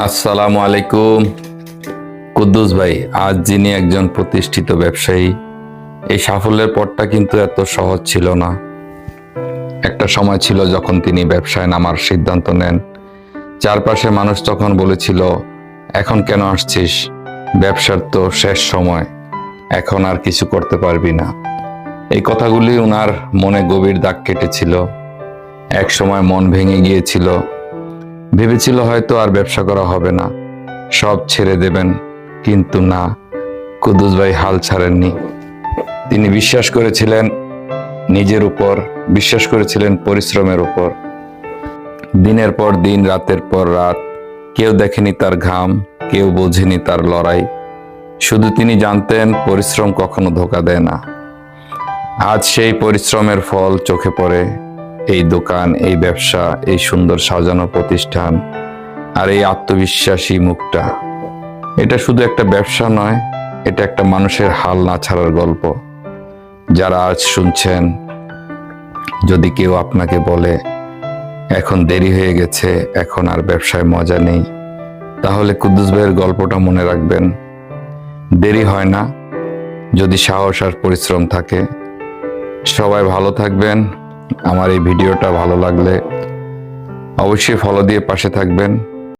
আসসালামু আলাইকুম। কুদ্দুস ভাই, আজ যিনি একজন প্রতিষ্ঠিত ব্যবসায়ী, এই সাফল্যের পথটা কিন্তু এত সহজ ছিল না। একটা সময় ছিল যখন তিনি ব্যবসায় নামার সিদ্ধান্ত নেন। চারপাশে মানুষ তখন বলেছিল, এখন কেন আসছিস, ব্যবসার তো শেষ সময়, এখন আর কিছু করতে পারবি না। এই কথাগুলি ওনার মনে গভীর দাগ কেটেছিল। এক সময় মন ভেঙে গিয়েছিল, ভেবেছিল হয়তো আর ব্যবসা করা হবে না, সব ছেড়ে দেবেন। কিন্তু না, কুদ্দুস ভাই হাল ছাড়েননি। তিনি বিশ্বাস করেছিলেন নিজের উপর, বিশ্বাস করেছিলেন পরিশ্রমের উপর। দিনের পর দিন, রাতের পর রাত, কেউ দেখেনি তার ঘাম, কেউ বোঝেনি তার লড়াই। শুধু তিনি জানতেন পরিশ্রম কখনো ধোঁকা দেয় না। আজ সেই পরিশ্রমের ফল চোখে পড়ে। এই দোকান, এই ব্যবসা, এই সুন্দর সাজানো প্রতিষ্ঠান, আর এই আত্মবিশ্বাসী মুখটা। এটা শুধু একটা ব্যবসা নয়, এটা একটা মানুষের হাল না ছাড়ার গল্প। যারা আজ শুনছেন, যদি কেউ আপনাকে বলে এখন দেরি হয়ে গেছে, এখন আর ব্যবসায় মজা নেই, তাহলে কুদ্দুস ভাইয়ের গল্পটা মনে রাখবেন। দেরি হয় না যদি সাহস আর পরিশ্রম থাকে। সবাই ভালো থাকবেন। আমার এই ভিডিওটা ভালো লাগলে অবশ্যই ফলো দিয়ে পাশে থাকবেন।